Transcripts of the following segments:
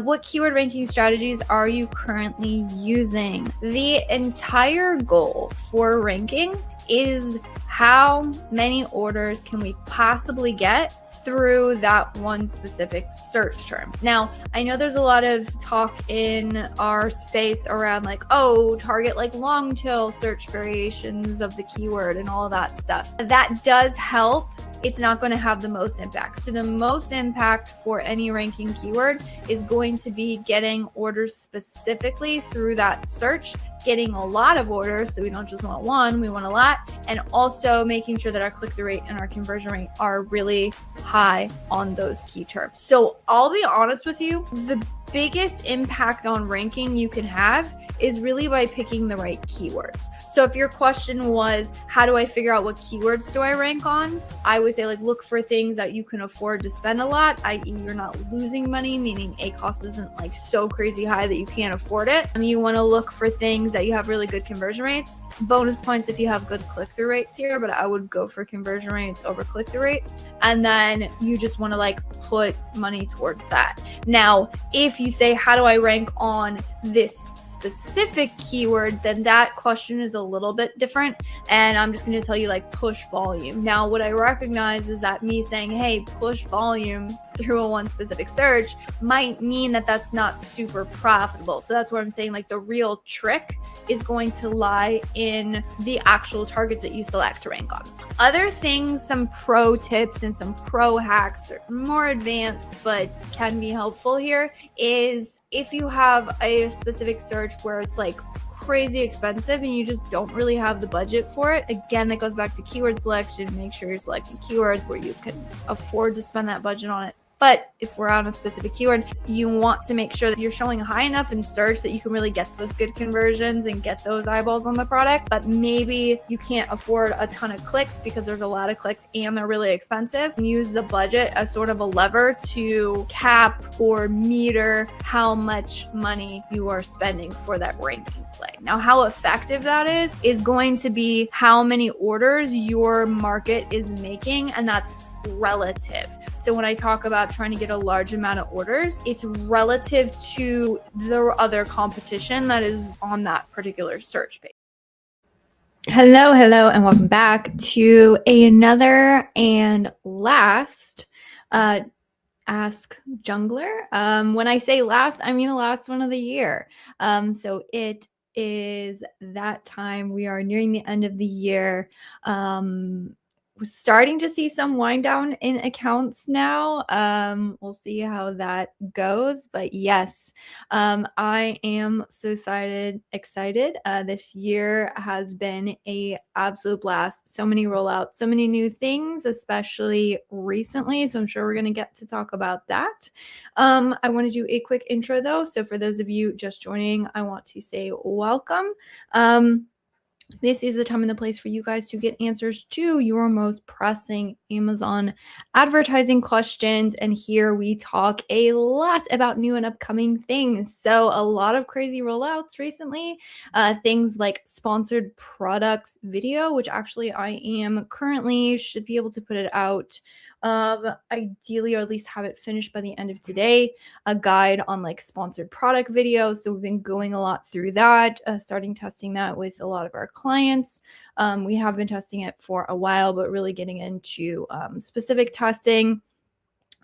What keyword ranking strategies are you currently using? The entire goal for ranking is how many orders can we possibly get through that one specific search term. Now, I know there's a lot of talk in our space around like, oh, target like long tail search variations of the keyword and all of that stuff. That does help. It's not going to have the most impact. So the most impact for any ranking keyword is going to be getting orders specifically through that search, getting a lot of orders. So we don't just want one, we want a lot. And also making sure that our click-through rate and our conversion rate are really high on those key terms. So I'll be honest with you, the biggest impact on ranking you can have is really by picking the right keywords. So if your question was, how do I figure out what keywords do I rank on? I would say like look for things that you can afford to spend a lot, i.e. you're not losing money, meaning ACoS isn't like so crazy high that you can't afford it. You want to look for things that you have really good conversion rates. Bonus points if you have good click-through rates here, but I would go for conversion rates over click-through rates. And then you just want to like put money towards that. Now, if you say, how do I rank on this specific keyword, then that question is a little bit different. And I'm just going to tell you like push volume. Now, what I recognize is that me saying, hey, push volume through a one specific search might mean that that's not super profitable. So that's where I'm saying like the real trick is going to lie in the actual targets that you select to rank on. Other things, some pro tips and some pro hacks are more advanced but can be helpful here, is if you have a specific search where it's like crazy expensive and you just don't really have the budget for it. Again, that goes back to keyword selection. Make sure you're selecting keywords where you can afford to spend that budget on it. But if we're on a specific keyword, you want to make sure that you're showing high enough in search that you can really get those good conversions and get those eyeballs on the product. But maybe you can't afford a ton of clicks because there's a lot of clicks and they're really expensive. And use the budget as sort of a lever to cap or meter how much money you are spending for that ranking play. Now, how effective that is going to be how many orders your market is making, and that's relative. So when I talk about trying to get a large amount of orders, it's relative to the other competition that is on that particular search page. Hello, and welcome back to another and last Ask Junglr. When I say last, I mean the last one of the year. So it is that time. We are nearing the end of the year. We're starting to see some wind down in accounts now. We'll see how that goes. But yes, I am so excited. This year has been a absolute blast. So many rollouts, so many new things, especially recently. So I'm sure we're going to get to talk about that. I want to do a quick intro though. So for those of you just joining, I want to say welcome. This is the time and the place for you guys to get answers to your most pressing Amazon advertising questions. And here we talk a lot about new and upcoming things. So a lot of crazy rollouts recently, things like sponsored products video, which actually I am currently should be able to put it out ideally, or at least have it finished by the end of today, a guide on like sponsored product videos. So we've been going a lot through that, starting testing that with a lot of our clients. We have been testing it for a while, but really getting into specific testing,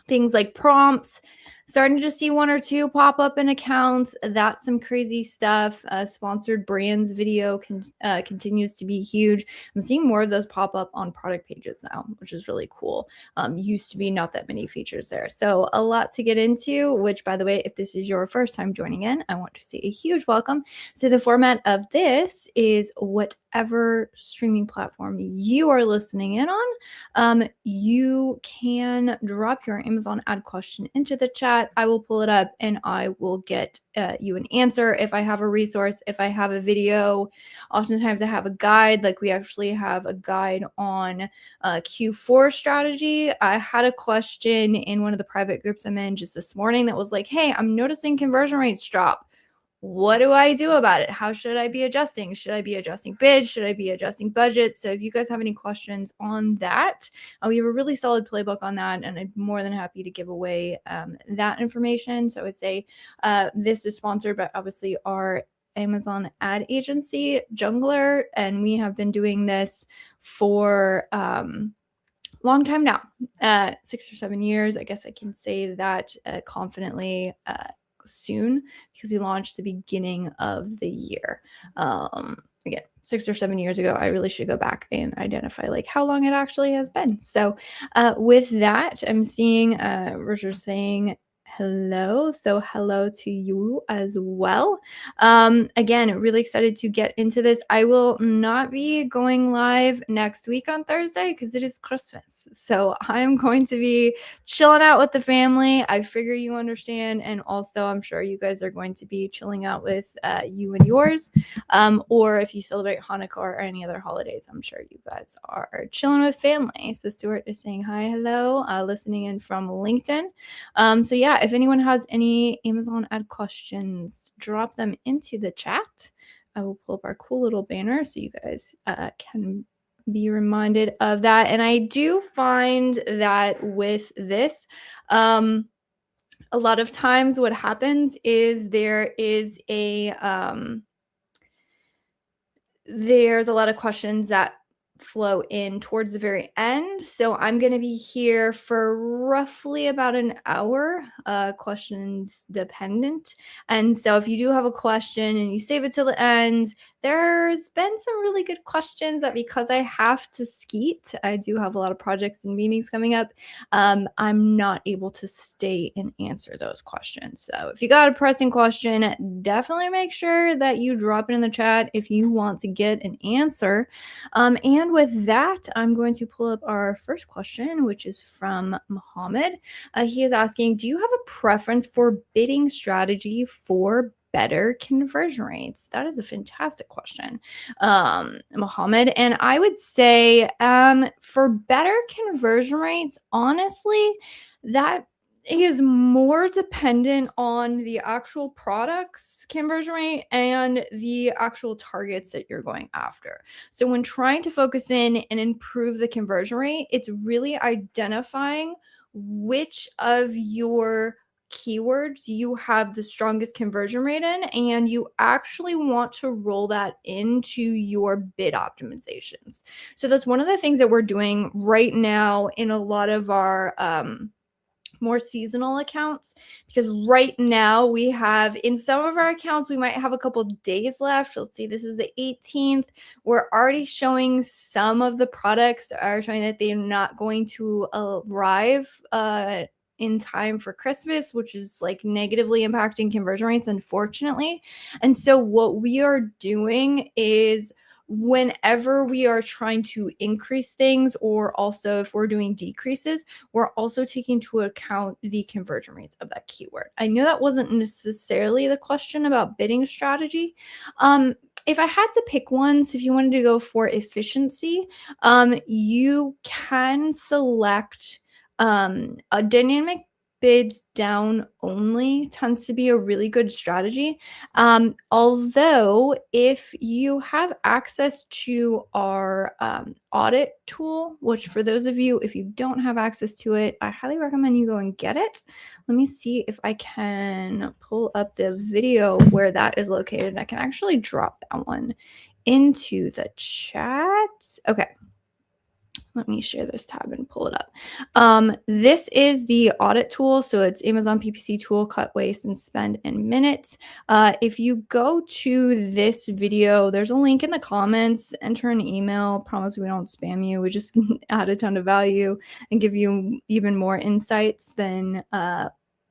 things like prompts, starting to see one or two pop up in accounts. That's some crazy stuff. Sponsored brands video continues to be huge. I'm seeing more of those pop up on product pages now, which is really cool. Used to be not that many features there. So a lot to get into, which by the way, if this is your first time joining in, I want to say a huge welcome. So the format of this is whatever streaming platform you are listening in on, you can drop your Amazon ad question into the chat. I will pull it up and I will get you an answer. If I have a resource, if I have a video, oftentimes I have a guide. Like we actually have a guide on Q4 strategy. I had a question in one of the private groups I'm in just this morning that was like, hey, I'm noticing conversion rates drop. what do I do about it? How should I be adjusting? Should I be adjusting bids? Should I be adjusting budget? So if you guys have any questions on that, we have a really solid playbook on that, and I'm more than happy to give away that information. So I would say this is sponsored by obviously our Amazon ad agency, Junglr, and we have been doing this for long time now, 6 or 7 years. I guess I can say that confidently soon, because we launched the beginning of the year. Again, 6 or 7 years ago. I really should go back and identify like how long it actually has been. So with that, I'm seeing Richard saying hello. So hello to you as well. Again, really excited to get into this. I will not be going live next week on Thursday because it is Christmas. So I'm going to be chilling out with the family. I figure you understand. And also, I'm sure you guys are going to be chilling out with you and yours. Or if you celebrate Hanukkah or any other holidays, I'm sure you guys are chilling with family. So Stuart is saying hi, hello, listening in from LinkedIn. So yeah, if anyone has any Amazon ad questions, drop them into the chat. I will pull up our cool little banner so you guys can be reminded of that. And I do find that with this, a lot of times what happens is there's a lot of questions that flow in towards the very end. So I'm going to be here for roughly about an hour, questions dependent. And so if you do have a question and you save it till the end, there's been some really good questions that because I have to skeet, I do have a lot of projects and meetings coming up. I'm not able to stay and answer those questions. So if you got a pressing question, definitely make sure that you drop it in the chat if you want to get an answer. And with that, I'm going to pull up our first question, which is from Mohammed. He is asking, do you have a preference for bidding strategy for better conversion rates? That is a fantastic question, Mohammed. And I would say for better conversion rates, honestly, that is more dependent on the actual product's conversion rate and the actual targets that you're going after. So when trying to focus in and improve the conversion rate, it's really identifying which of your keywords you have the strongest conversion rate in, and you actually want to roll that into your bid optimizations. So that's one of the things that we're doing right now in a lot of our more seasonal accounts, because right now we have in some of our accounts we might have a couple days left. Let's see, this is the 18th. We're already showing some of the products are showing that they're not going to arrive in time for Christmas, which is like negatively impacting conversion rates, unfortunately. And so what we are doing is whenever we are trying to increase things, or also if we're doing decreases, we're also taking into account the conversion rates of that keyword. I know that wasn't necessarily the question about bidding strategy. If I had to pick one, so if you wanted to go for efficiency, you can select a dynamic bids down only tends to be a really good strategy. Although if you have access to our audit tool, which for those of you, if you don't have access to it, I highly recommend you go and get it. Let me see if I can pull up the video where that is located. I can actually drop that one into the chat. Okay. Let me share this tab and pull it up. This is the audit tool. So it's Amazon PPC tool, cut waste and spend in minutes. If you go to this video, there's a link in the comments. Enter an email. Promise we don't spam you. We just add a ton of value and give you even more insights than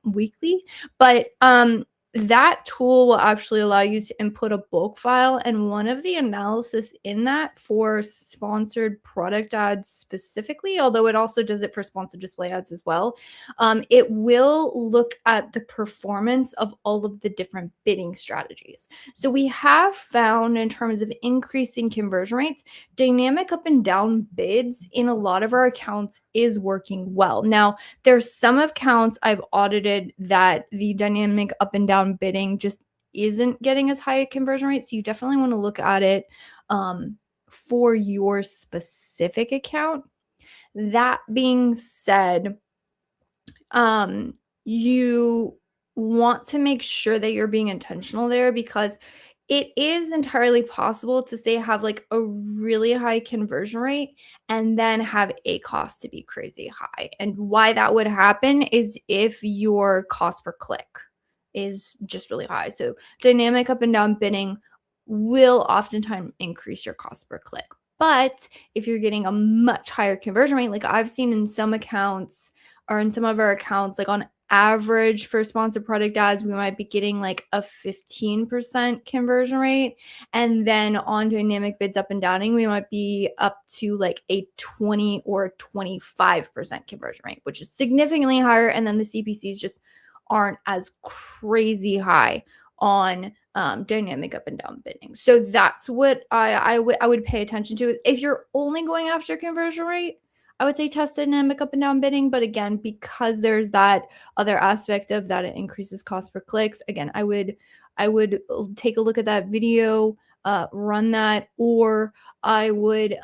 weekly. But that tool will actually allow you to input a bulk file, and one of the analysis in that for sponsored product ads specifically, although it also does it for sponsored display ads as well, it will look at the performance of all of the different bidding strategies. So we have found, in terms of increasing conversion rates, dynamic up and down bids in a lot of our accounts is working well. Now, there's some accounts I've audited that the dynamic up and down bidding just isn't getting as high a conversion rate. So you definitely want to look at it for your specific account. That being said, you want to make sure that you're being intentional there, because it is entirely possible to say have like a really high conversion rate and then have a cost to be crazy high. And why that would happen is if your cost per click is just really high. So dynamic up and down bidding will oftentimes increase your cost per click. But if you're getting a much higher conversion rate, like I've seen in some accounts or in some of our accounts, like on average for sponsored product ads, we might be getting like a 15% conversion rate. And then on dynamic bids up and downing, we might be up to like a 20 or 25% conversion rate, which is significantly higher. And then the CPCs just aren't as crazy high on dynamic up and down bidding. So that's what I would pay attention to. If you're only going after conversion rate, I would say test dynamic up and down bidding. But again, because there's that other aspect of that, it increases cost per clicks. Again, I would take a look at that video, run that, or I would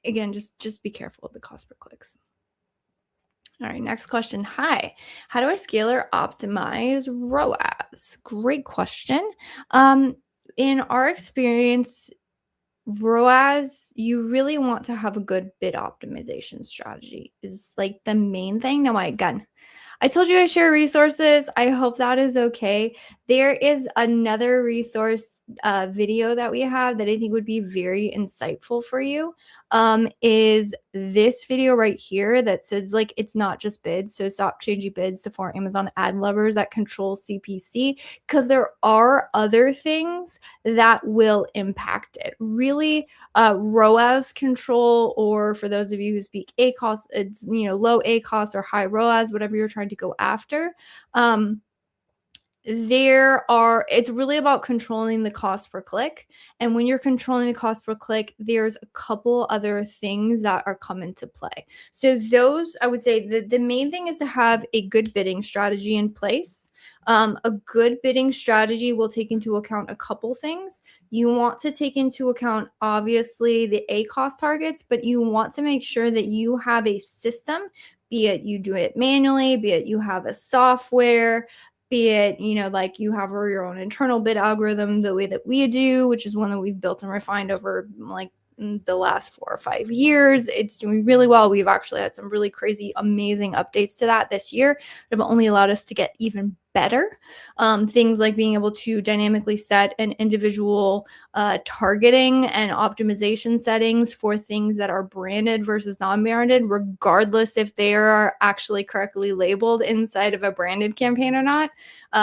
again just be careful of the cost per clicks. All right, next question. Hi, how do I scale or optimize ROAS? Great question. In our experience, ROAS, you really want to have a good bid optimization strategy is like the main thing. Now, again, I told you I share resources. I hope that is okay. There is another resource video that we have that I think would be very insightful for you. Is this video right here that says like it's not just bids. So stop changing bids to for Amazon ad lovers that control CPC, because there are other things that will impact it. Really, ROAS control, or for those of you who speak ACOS, it's low ACOS or high ROAS, whatever you're trying to go after. It's really about controlling the cost per click. And when you're controlling the cost per click, there's a couple other things that are come into play. So those, I would say the main thing is to have a good bidding strategy in place. A good bidding strategy will take into account a couple things. You want to take into account, obviously, the ACOS targets, but you want to make sure that you have a system, be it you do it manually, be it you have a software, be it, like you have your own internal bid algorithm the way that we do, which is one that we've built and refined over like the last 4 or 5 years. It's doing really well. We've actually had some really crazy, amazing updates to that this year that have only allowed us to get even better. Things like being able to dynamically set an individual targeting and optimization settings for things that are branded versus non-branded, regardless if they are actually correctly labeled inside of a branded campaign or not.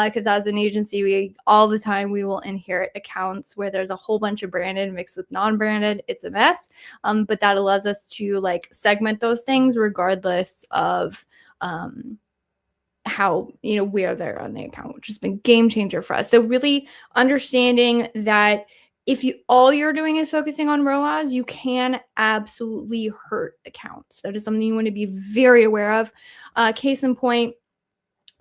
Because as an agency, all the time we will inherit accounts where there's a whole bunch of branded mixed with non-branded. It's a mess. But that allows us to like segment those things regardless of how where they're on the account, which has been game changer for us. So really understanding that if all you're doing is focusing on ROAS, you can absolutely hurt accounts. That is something you want to be very aware of. Case in point,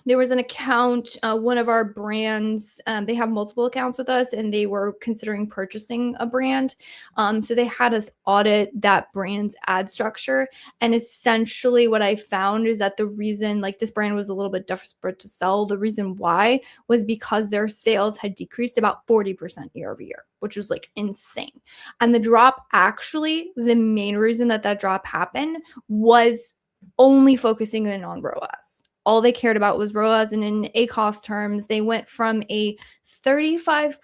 there was an account, one of our brands, they have multiple accounts with us and they were considering purchasing a brand. So they had us audit that brand's ad structure. And essentially what I found is that the reason like this brand was a little bit desperate to sell, the reason why was because their sales had decreased about 40% year over year, which was like insane. And the drop, actually, the main reason that drop happened was only focusing in on ROAS. All they cared about was ROAS, and in ACOS terms, they went from a 35%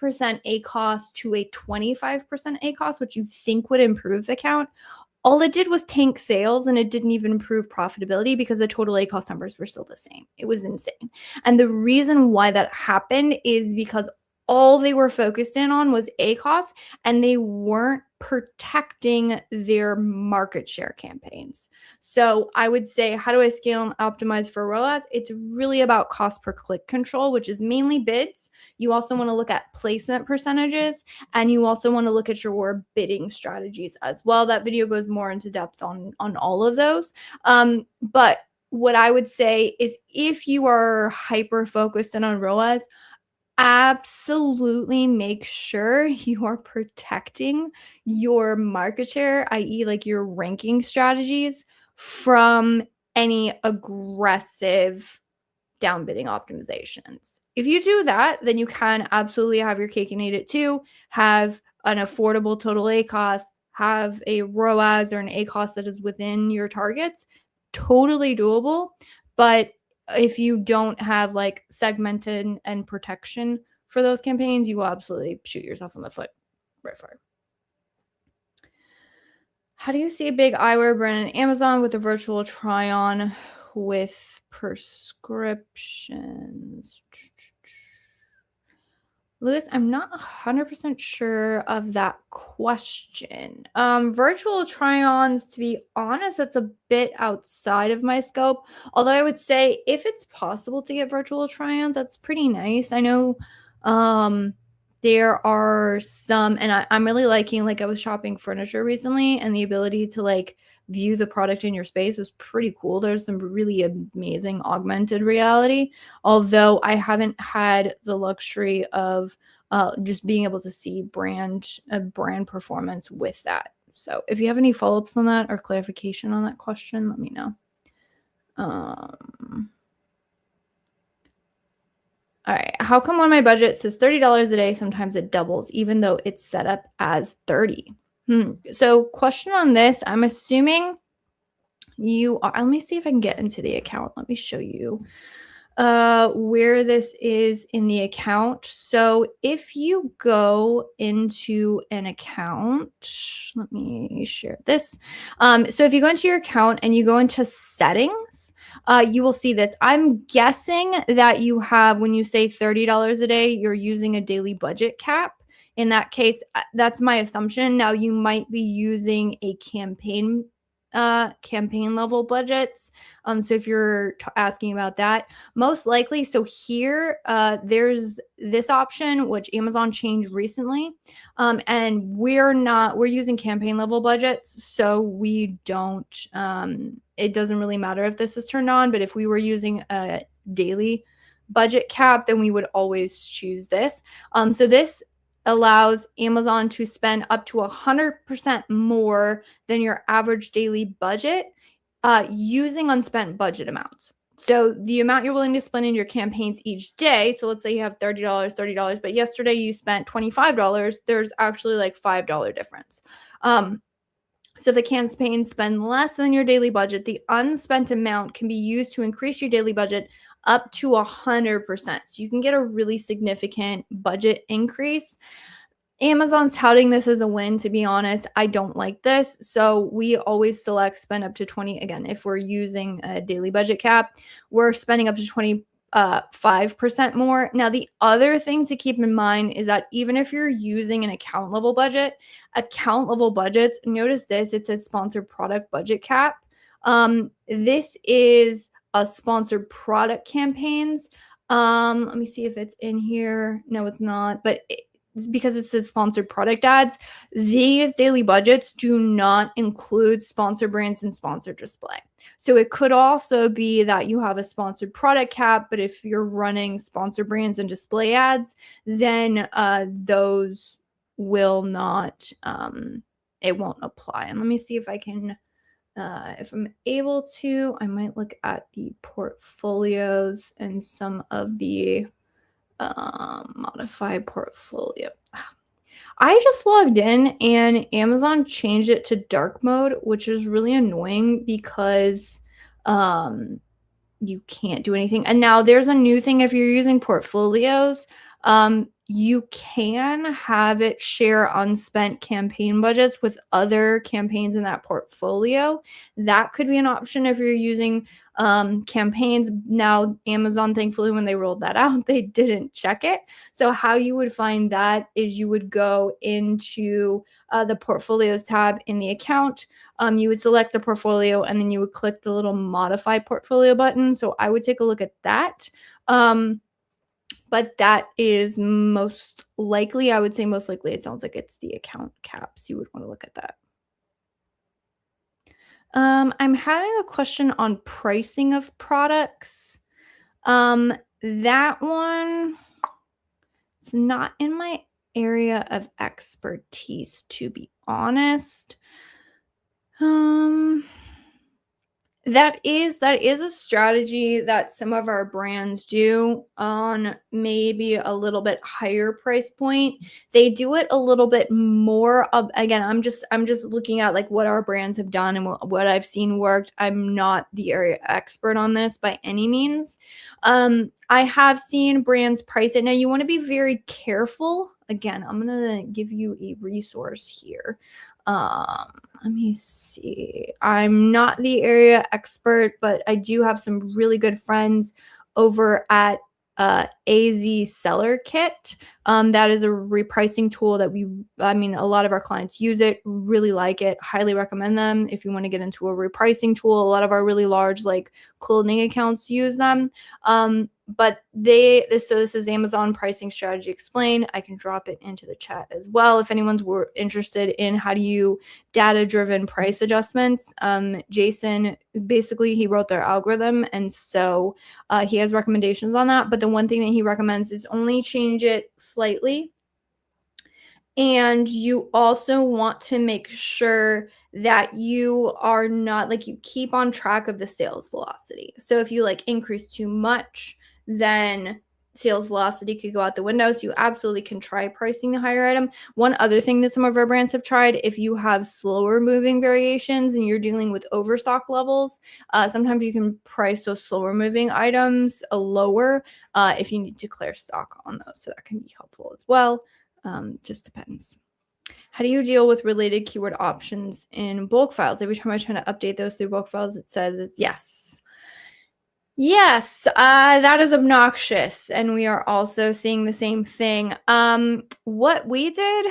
ACOS to a 25% ACOS, which you think would improve the count. All it did was tank sales, and it didn't even improve profitability because the total ACOS numbers were still the same. It was insane. And the reason why that happened is because all they were focused in on was ACOS, and they weren't protecting their market share campaigns. So I would say, how do I scale and optimize for ROAS? It's really about cost per click control, which is mainly bids. You also want to look at placement percentages, and you also want to look at your bidding strategies as well. That video goes more into depth on all of those. But what I would say is if you are hyper focused in on ROAS, absolutely make sure you are protecting your market share, i.e., like your ranking strategies, from any aggressive downbidding optimizations. If you do that, then you can absolutely have your cake and eat it too, have an affordable total ACoS, have a ROAS or an ACoS that is within your targets. Totally doable. But if you don't have like segmented and protection for those campaigns, you will absolutely shoot yourself in the foot right for it. How do you see a big eyewear brand on Amazon with a virtual try-on with prescriptions? Lewis, I'm not 100% sure of that question. Virtual try-ons, to be honest, that's a bit outside of my scope. Although I would say if it's possible to get virtual try-ons, that's pretty nice. I know there are some, and I'm really liking, like I was shopping furniture recently, and the ability to like view the product in your space was pretty cool. There's some really amazing augmented reality, although I haven't had the luxury of just being able to see brand performance with that. So if you have any follow-ups on that or clarification on that question, let me know. All right. How come when my budget says $30 a day, sometimes it doubles, even though it's set up as 30? So question on this, I'm assuming you are, let me see if I can get into the account. Let me show you where this is in the account. So if you go into an account, let me share this. So if you go into your account and you go into settings, you will see this. I'm guessing that you have, when you say $30 a day, you're using a daily budget cap. In that case, that's my assumption. Now you might be using a campaign level budgets. So if you're asking about that, most likely. So here, there's this option, which Amazon changed recently. And we're using campaign level budgets. So we don't, it doesn't really matter if this is turned on, but if we were using a daily budget cap, then we would always choose this. So this allows Amazon to spend up to 100% more than your average daily budget using unspent budget amounts. So the amount you're willing to spend in your campaigns each day. So let's say you have $30, but yesterday you spent $25. There's actually like $5 difference. So if the campaign spend less than your daily budget, the unspent amount can be used to increase your daily budget up to 100%. So you can get a really significant budget increase. Amazon's touting this as a win. To be honest, I don't like this. So we always select spend up to 20. Again, if we're using a daily budget cap, we're spending up to 25% more. Now, the other thing to keep in mind is that even if you're using an account level budgets, notice this, it says sponsored product budget cap. This is a sponsored product campaigns. Let me see if it's in here. No, it's not, but it's because it says sponsored product ads. These daily budgets do not include sponsored brands and sponsored display. So it could also be that you have a sponsored product cap, but if you're running sponsored brands and display ads, then those will not, it won't apply. And let me see if I can, if I'm able to, I might look at the portfolios and some of the modify portfolio. I just logged in and Amazon changed it to dark mode, which is really annoying because you can't do anything. And now there's a new thing. If you're using portfolios, you can have it share unspent campaign budgets with other campaigns in that portfolio. That could be an option if you're using campaigns. Now, Amazon, thankfully, when they rolled that out, they didn't check it. So how you would find that is you would go into the portfolios tab in the account. You would select the portfolio and then you would click the little modify portfolio button. So I would take a look at that. But that is most likely, I would say most likely, it sounds like it's the account caps. You would want to look at that. I'm having a question on pricing of products. That one, It's not in my area of expertise, to be honest. Um, that is a strategy that some of our brands do on maybe a little bit higher price point. They do it a little bit more of, again, I'm just looking at like what our brands have done and what I've seen worked. I'm not the area expert on this by any means. I have seen brands price it. Now you want to be very careful. Again, I'm gonna give you a resource here. Let me see. I'm not the area expert, but I do have some really good friends over at AZ Seller Kit. That is a repricing tool that a lot of our clients use it, really like it, highly recommend them. If you want to get into a repricing tool, a lot of our really large like clothing accounts use them. But this is Amazon Pricing Strategy Explained. I can drop it into the chat as well if anyone's interested in how do you data-driven price adjustments. Jason, basically he wrote their algorithm, and so he has recommendations on that. But the one thing that he recommends is only change it slightly. And you also want to make sure that you are not like you keep on track of the sales velocity. So if you like increase too much, then sales velocity could go out the window. So you absolutely can try pricing the higher item. One other thing that some of our brands have tried, if you have slower moving variations and you're dealing with overstock levels, sometimes you can price those slower moving items lower if you need to clear stock on those. So that can be helpful as well. Just depends. How do you deal with related keyword options in bulk files? Every time I try to update those through bulk files, it says it's yes. Yes, that is obnoxious. And we are also seeing the same thing. What we did,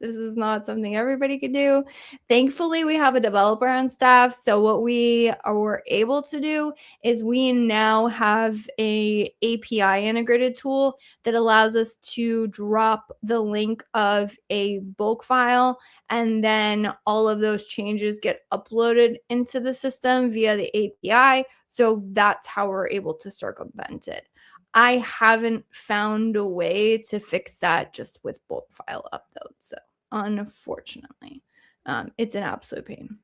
this is not something everybody could do. Thankfully, we have a developer on staff. So what we were able to do is we now have a API integrated tool that allows us to drop the link of a bulk file, and then all of those changes get uploaded into the system via the API. So that's how we're able to circumvent it. I haven't found a way to fix that just with bulk file uploads. So unfortunately, it's an absolute pain.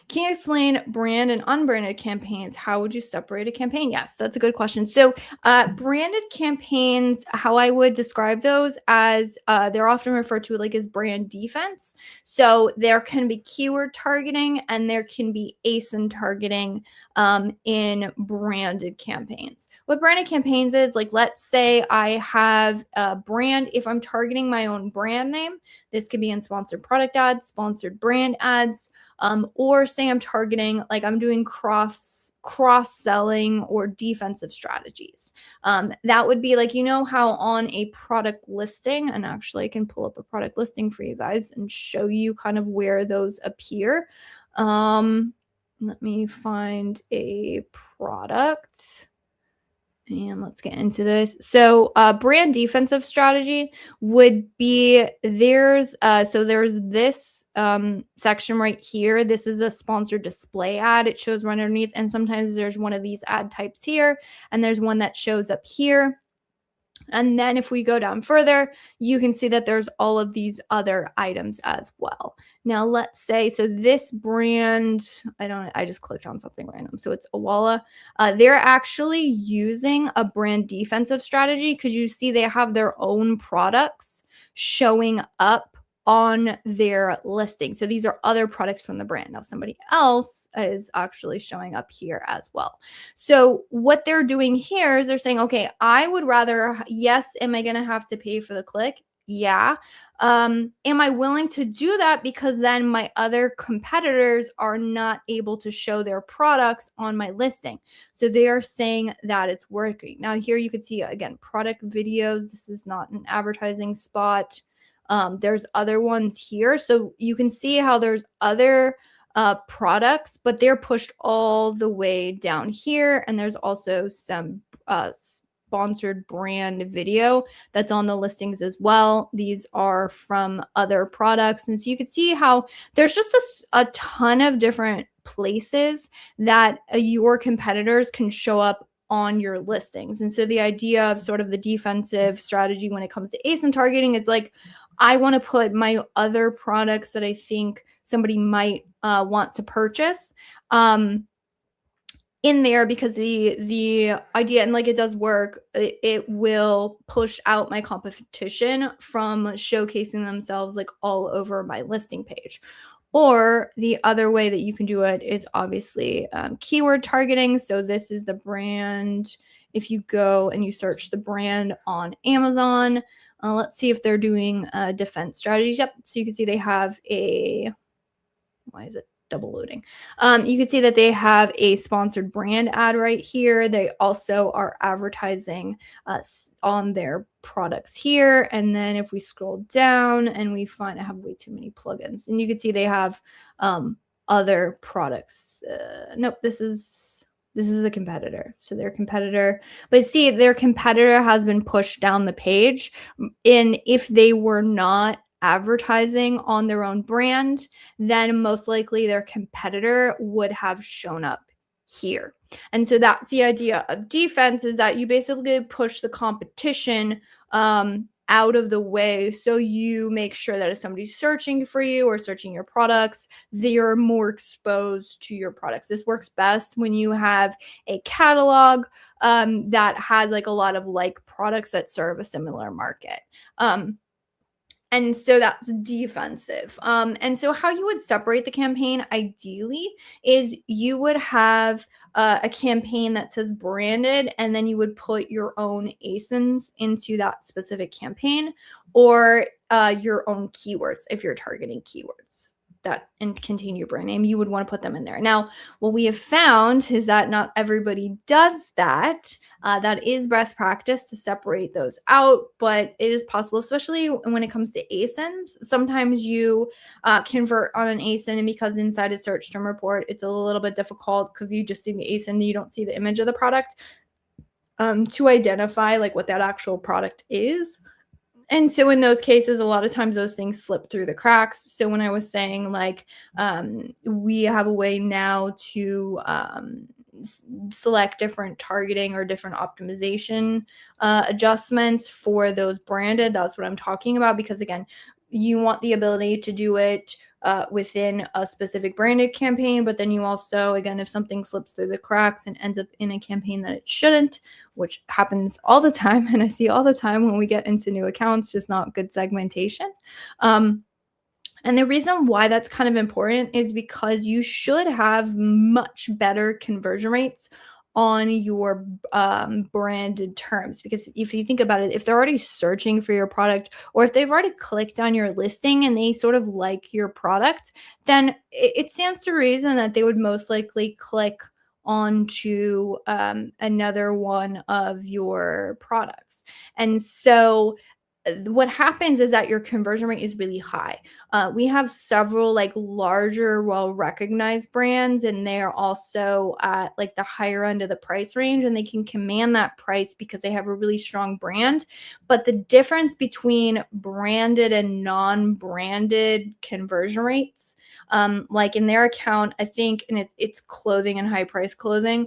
Can you explain brand and unbranded campaigns? How would you separate a campaign? Yes, that's a good question. So branded campaigns, how I would describe those as they're often referred to like as brand defense. So there can be keyword targeting and there can be ASIN targeting in branded campaigns. What branded campaigns is, like, let's say I have a brand. If I'm targeting my own brand name, this could be in sponsored product ads, sponsored brand ads, or say I'm targeting, like I'm doing cross-selling or defensive strategies. That would be like, you know how on a product listing, and actually I can pull up a product listing for you guys and show you kind of where those appear. Let me find a product. And let's get into this. So brand defensive strategy would be there's this section right here. This is a sponsored display ad. It shows right underneath. And sometimes there's one of these ad types here. And there's one that shows up here. And then if we go down further, you can see that there's all of these other items as well. Now, let's say, so this brand, I just clicked on something random. So it's Awala. They're actually using a brand defensive strategy because you see they have their own products showing up on their listing. So these are other products from the brand. Now somebody else is actually showing up here as well. So what they're doing here is they're saying, okay, I would rather, yes, am I going to have to pay for the click? Yeah. Am I willing to do that because then my other competitors are not able to show their products on my listing? So they are saying that it's working. Now here you can see, again, product videos. This is not an advertising spot. There's other ones here. So you can see how there's other products, but they're pushed all the way down here. And there's also some sponsored brand video that's on the listings as well. These are from other products. And so you can see how there's just a ton of different places that your competitors can show up on your listings. And so the idea of sort of the defensive strategy when it comes to ASIN targeting is like, I want to put my other products that I think somebody might want to purchase in there, because the idea, and like it does work, it will push out my competition from showcasing themselves like all over my listing page. Or the other way that you can do it is obviously keyword targeting. So this is the brand. If you go and you search the brand on Amazon, let's see if they're doing defense strategies. Yep. So you can see they have a, why is it double loading? You can see that they have a sponsored brand ad right here. They also are advertising on their products here. And then if we scroll down and we find, I have way too many plugins, and you can see they have other products. Nope, this is a competitor. So their competitor, but see, their competitor has been pushed down the page. And if they were not advertising on their own brand, then most likely their competitor would have shown up here. And so that's the idea of defense, is that you basically push the competition out of the way, so you make sure that if somebody's searching for you or searching your products, they're more exposed to your products. This works best when you have a catalog that has like a lot of like products that serve a similar market. And so that's defensive. And so how you would separate the campaign ideally is you would have a campaign that says branded, and then you would put your own ASINs into that specific campaign, or your own keywords if you're targeting keywords that and contain your brand name. You would want to put them in there. Now, what we have found is that not everybody does that. That is best practice to separate those out, but it is possible, especially when it comes to ASINs. Sometimes you convert on an ASIN, and because inside a search term report, it's a little bit difficult because you just see the ASIN and you don't see the image of the product to identify like what that actual product is. And so in those cases, a lot of times those things slip through the cracks. So when I was saying like we have a way now to select different targeting or different optimization adjustments for those branded, that's what I'm talking about. Because again, you want the ability to do it within a specific branded campaign, but then you also, again, if something slips through the cracks and ends up in a campaign that it shouldn't, which happens all the time, and I see all the time when we get into new accounts, just not good segmentation. And the reason why that's kind of important is because you should have much better conversion rates on your branded terms. Because if you think about it, if they're already searching for your product, or if they've already clicked on your listing and they sort of like your product, then it stands to reason that they would most likely click onto another one of your products. And so what happens is that your conversion rate is really high. We have several like larger, well-recognized brands, and they're also at like the higher end of the price range, and they can command that price because they have a really strong brand. But the difference between branded and non-branded conversion rates, like in their account, I think, and it's clothing and high price clothing,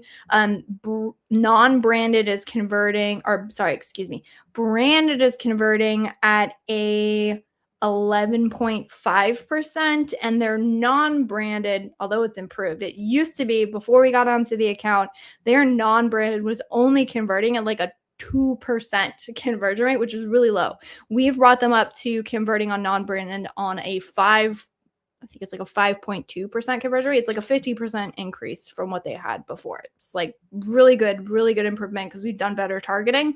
non-branded is converting, or sorry, excuse me, branded is converting at a 11.5%, and their non-branded, although it's improved, it used to be before we got onto the account, their non-branded was only converting at like a 2% conversion rate, which is really low. We've brought them up to converting on non-branded on a 5.2% conversion rate. It's like a 50% increase from what they had before. It's like really good improvement because we've done better targeting.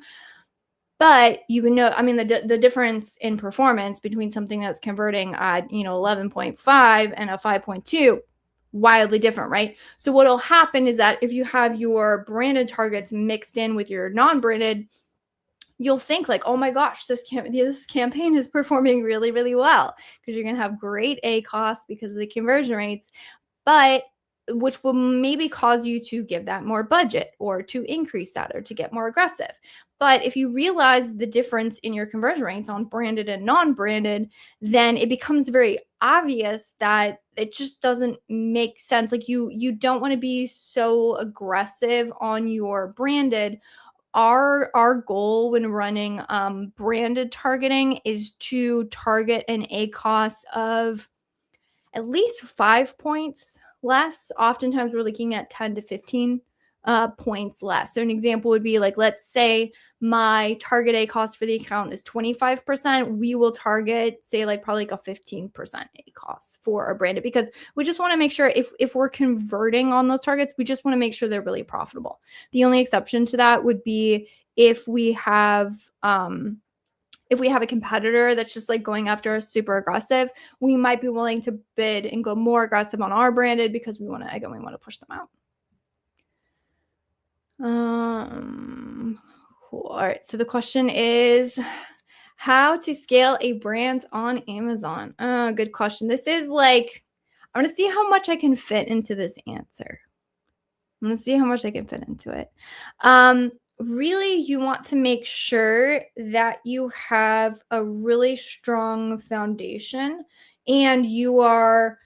But you can know, I mean, the difference in performance between something that's converting at 11.5 and a 5.2, wildly different, right? So what'll happen is that if you have your branded targets mixed in with your non-branded, you'll think like, oh my gosh, this campaign is performing really well, because you're going to have great ACoS because of the conversion rates. But which will maybe cause you to give that more budget or to increase that or to get more aggressive. But if you realize the difference in your conversion rates on branded and non-branded, then it becomes very obvious that it just doesn't make sense. Like you don't want to be so aggressive on your branded. Our goal when running branded targeting is to target an ACoS of at least 5 points less. Oftentimes we're looking at 10 to 15 points less. So an example would be like, let's say my target ACoS for the account is 25%. We will target, say, like probably like a 15% ACoS for our branded, because we just want to make sure if we're converting on those targets, we just want to make sure they're really profitable. The only exception to that would be if we have a competitor that's just like going after us super aggressive, we might be willing to bid and go more aggressive on our branded because we want to push them out. Cool. All right. So the question is how to scale a brand on Amazon. Good question. This is like, I want to see how much I can fit into this answer. I'm going to see how much I can fit into it. Really, you want to make sure that you have a really strong foundation and you are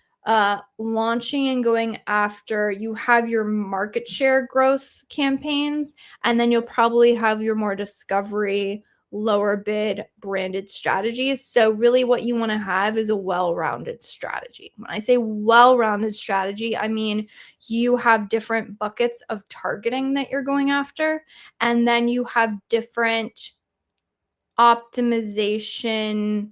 launching and going after, you have your market share growth campaigns, and then you'll probably have your more discovery, lower bid branded strategies. So really what you want to have is a well-rounded strategy. When I say well-rounded strategy, I mean you have different buckets of targeting that you're going after, and then you have different optimization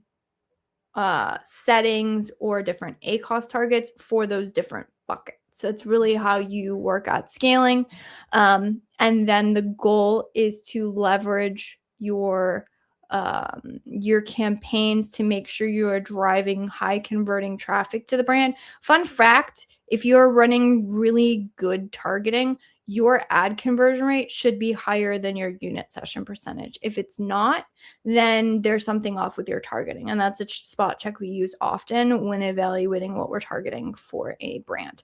settings or different ACoS targets for those different buckets. So it's really how you work at scaling. And then the goal is to leverage your campaigns to make sure you are driving high converting traffic to the brand. Fun fact, if you're running really good targeting, your ad conversion rate should be higher than your unit session percentage. If it's not, then there's something off with your targeting. And that's a spot check we use often when evaluating what we're targeting for a brand.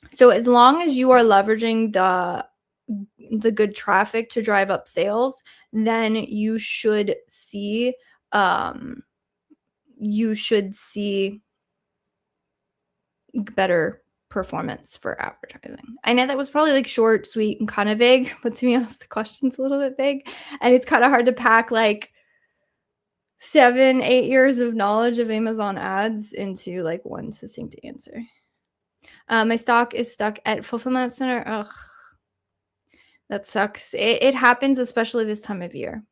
So as long as you are leveraging the good traffic to drive up sales, then you should see better performance for advertising. I know that was probably like short, sweet, and kind of vague, but to be honest, the question's a little bit vague, and it's kind of hard to pack like 7-8 years of knowledge of Amazon ads into like one succinct answer. My stock is stuck at fulfillment center. Ugh, that sucks. It happens, especially this time of year.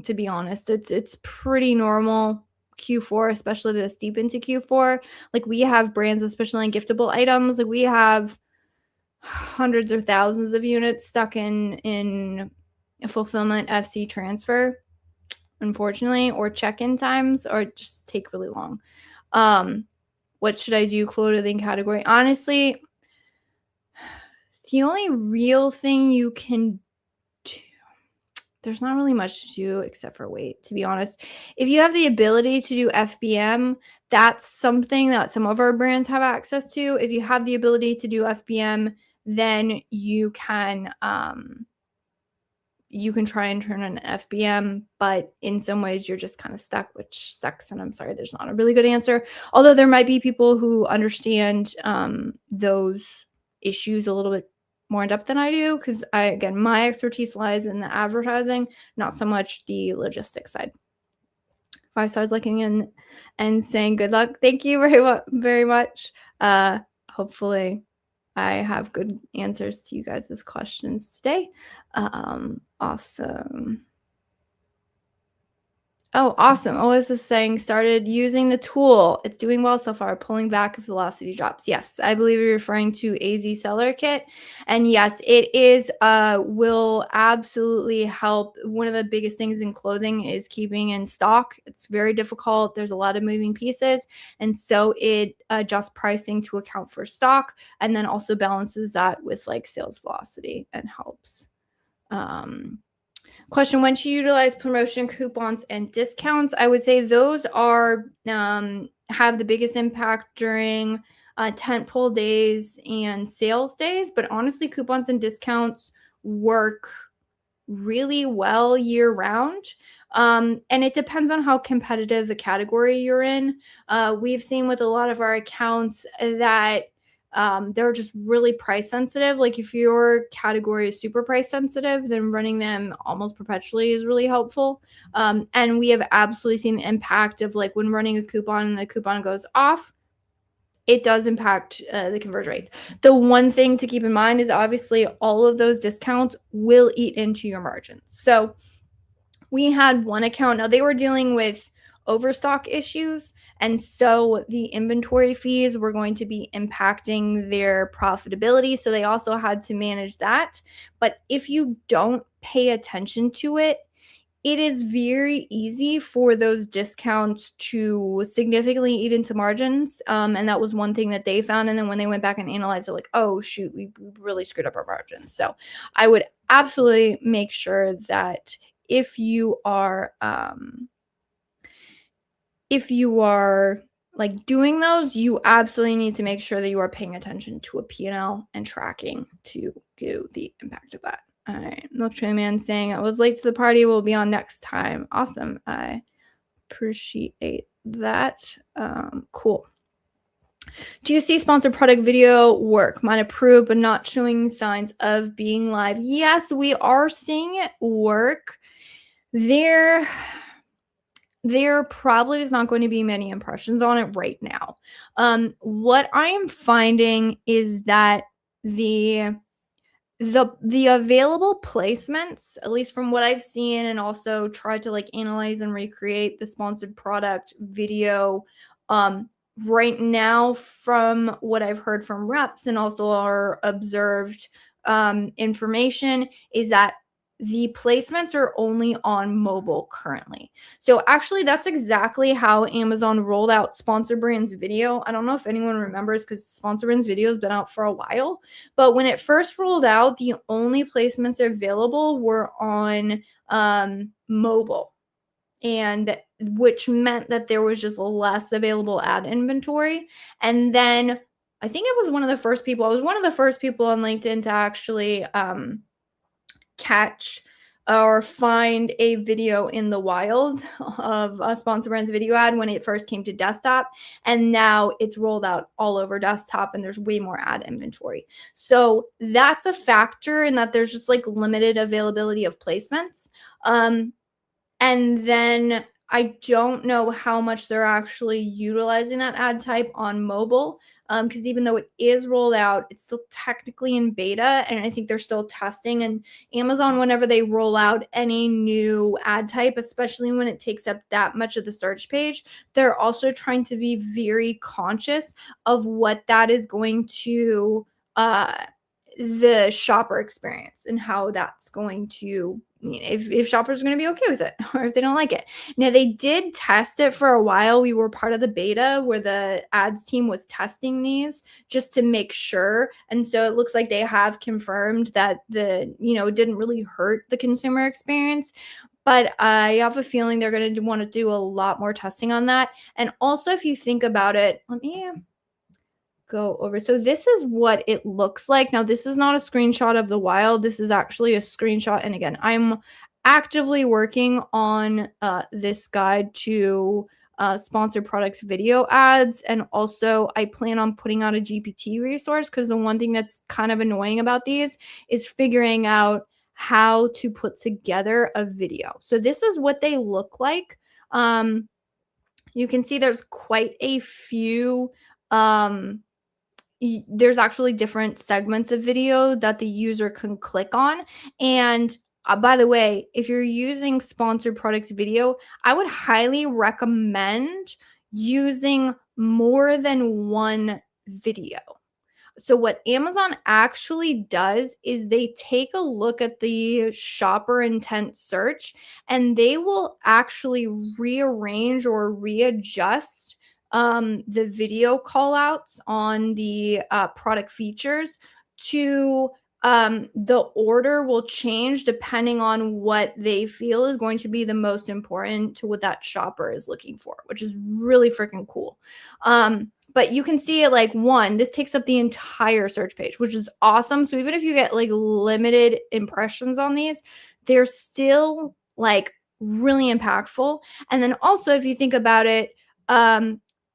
To be honest, it's pretty normal. Q4, especially this deep into Q4, like we have brands, especially in giftable items, like we have hundreds or thousands of units stuck in fulfillment FC transfer, unfortunately, or check-in times, or just take really long. What should I do? Clothing category. Honestly, the only real thing you can do, there's not really much to do except for wait, to be honest. If you have the ability to do FBM, that's something that some of our brands have access to. If you have the ability to do FBM, then you can try and turn on an FBM, but in some ways you're just kind of stuck, which sucks. And I'm sorry, there's not a really good answer. Although there might be people who understand those issues a little bit more in depth than I do, because again, my expertise lies in the advertising, not so much the logistics side. 5 stars looking in and saying good luck. Thank you very much. Hopefully I have good answers to you guys' questions today. Awesome. Oh, awesome. Always is saying started using the tool. It's doing well so far, pulling back if velocity drops. Yes, I believe you're referring to AZ Seller Kit. And yes, it is will absolutely help. One of the biggest things in clothing is keeping in stock. It's very difficult. There's a lot of moving pieces. And so it adjusts pricing to account for stock and then also balances that with like sales velocity and helps. Question, when to utilize promotion coupons and discounts? I would say those are have the biggest impact during tentpole days and sales days, but honestly, coupons and discounts work really well year round. And it depends on how competitive the category you're in. We've seen with a lot of our accounts that they're just really price sensitive. Like if your category is super price sensitive, then running them almost perpetually is really helpful. And we have absolutely seen the impact of like when running a coupon and the coupon goes off, it does impact the conversion rates. The one thing to keep in mind is obviously all of those discounts will eat into your margins. So we had one account. Now they were dealing with overstock issues, and so the inventory fees were going to be impacting their profitability. So they also had to manage that. But if you don't pay attention to it, it is very easy for those discounts to significantly eat into margins. And that was one thing that they found. And then when they went back and analyzed, they're like, oh, shoot, we really screwed up our margins. So I would absolutely make sure that if you are like doing those, you absolutely need to make sure that you are paying attention to a P&L and tracking to do the impact of that. All right, Milk Train Man saying I was late to the party. We'll be on next time. Awesome. I appreciate that. Cool. Do you see sponsored product video work? Mine approved, but not showing signs of being live. Yes, we are seeing it work. There probably is not going to be many impressions on it right now. What I am finding is that the available placements, at least from what I've seen and also tried to like analyze and recreate the sponsored product video, right now from what I've heard from reps and also our observed information is that the placements are only on mobile currently. So actually that's exactly how Amazon rolled out Sponsor Brands Video. I don't know if anyone remembers because Sponsor Brands Video has been out for a while, but when it first rolled out, the only placements available were on mobile, and which meant that there was just less available ad inventory. And then I think I was one of the first people on LinkedIn to actually catch or find a video in the wild of a Sponsor Brands video ad when it first came to desktop, and now it's rolled out all over desktop and there's way more ad inventory. So that's a factor in that there's just like limited availability of placements. And then I don't know how much they're actually utilizing that ad type on mobile, because even though it is rolled out, it's still technically in beta, and I think they're still testing. And Amazon, whenever they roll out any new ad type, especially when it takes up that much of the search page, they're also trying to be very conscious of what that is going to the shopper experience and how that's going to, if shoppers are going to be okay with it or if they don't like it. Now, they did test it for a while. We were part of the beta where the ads team was testing these just to make sure. And so it looks like they have confirmed that it didn't really hurt the consumer experience. But I have a feeling they're going to want to do a lot more testing on that. And also, if you think about it, let me go over. So this is what it looks like. Now, this is not a screenshot of the wild. This is actually a screenshot. And again, I'm actively working on this guide to sponsored products video ads. And also I plan on putting out a GPT resource, because the one thing that's kind of annoying about these is figuring out how to put together a video. So this is what they look like. You can see there's quite a few there's actually different segments of video that the user can click on. And by the way, if you're using sponsored products video, I would highly recommend using more than one video. So what Amazon actually does is they take a look at the shopper intent search, and they will actually rearrange or readjust the video call outs on the product features to the order will change depending on what they feel is going to be the most important to what that shopper is looking for, which is really freaking cool. But you can see it like this takes up the entire search page, which is awesome. So even if you get like limited impressions on these, they're still like really impactful. And then also, if you think about it,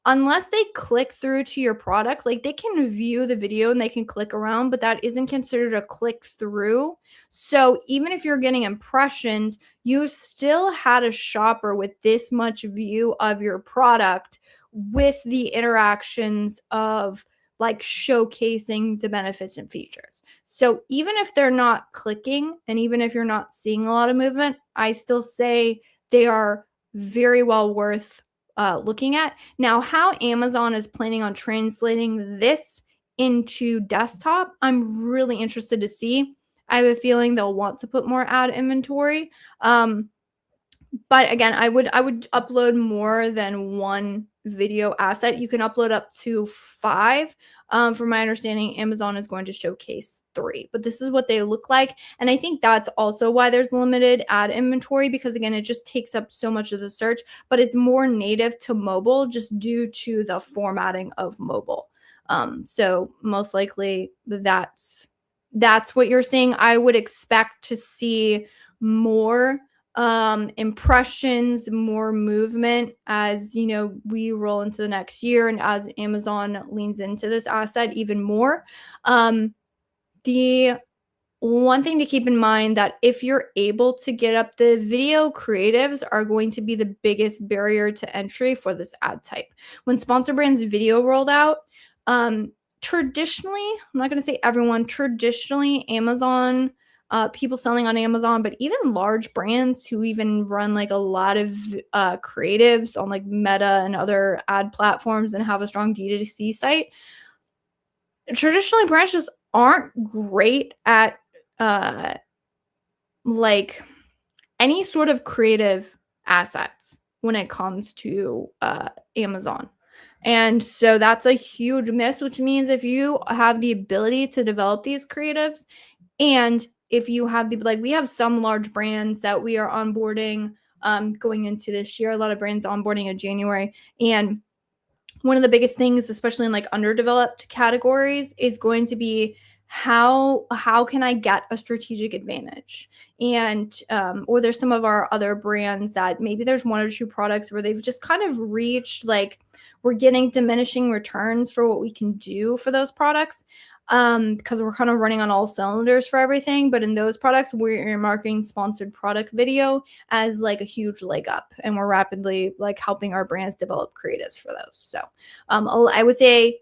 unless they click through to your product, like they can view the video and they can click around, but that isn't considered a click through. So even if you're getting impressions, you still had a shopper with this much view of your product with the interactions of like showcasing the benefits and features. So even if they're not clicking and even if you're not seeing a lot of movement, I still say they are very well worth looking at. Now, how Amazon is planning on translating this into desktop, I'm really interested to see. I have a feeling they'll want to put more ad inventory. But again, I would upload more than one video asset. You can upload up to 5. From my understanding, Amazon is going to showcase 3, but this is what they look like. And I think that's also why there's limited ad inventory, because again, it just takes up so much of the search, but it's more native to mobile just due to the formatting of mobile. So most likely that's what you're seeing. I would expect to see more impressions, more movement as we roll into the next year and as Amazon leans into this asset even more. The one thing to keep in mind that if you're able to get up, the video creatives are going to be the biggest barrier to entry for this ad type. When Sponsor Brands Video rolled out, traditionally, I'm not going to say everyone, traditionally Amazon, people selling on Amazon, but even large brands who even run like a lot of creatives on like Meta and other ad platforms and have a strong D2C site, traditionally brands just aren't great at like any sort of creative assets when it comes to Amazon. And so that's a huge miss, which means if you have the ability to develop these creatives, and if you have we have some large brands that we are onboarding going into this year, a lot of brands onboarding in January. And one of the biggest things, especially in like underdeveloped categories, is going to be how can I get a strategic advantage? And or there's some of our other brands that maybe there's 1 or 2 products where they've just kind of reached like we're getting diminishing returns for what we can do for those products, because we're kind of running on all cylinders for everything. But in those products, we're earmarking sponsored product video as like a huge leg up, and we're rapidly like helping our brands develop creatives for those. So I would say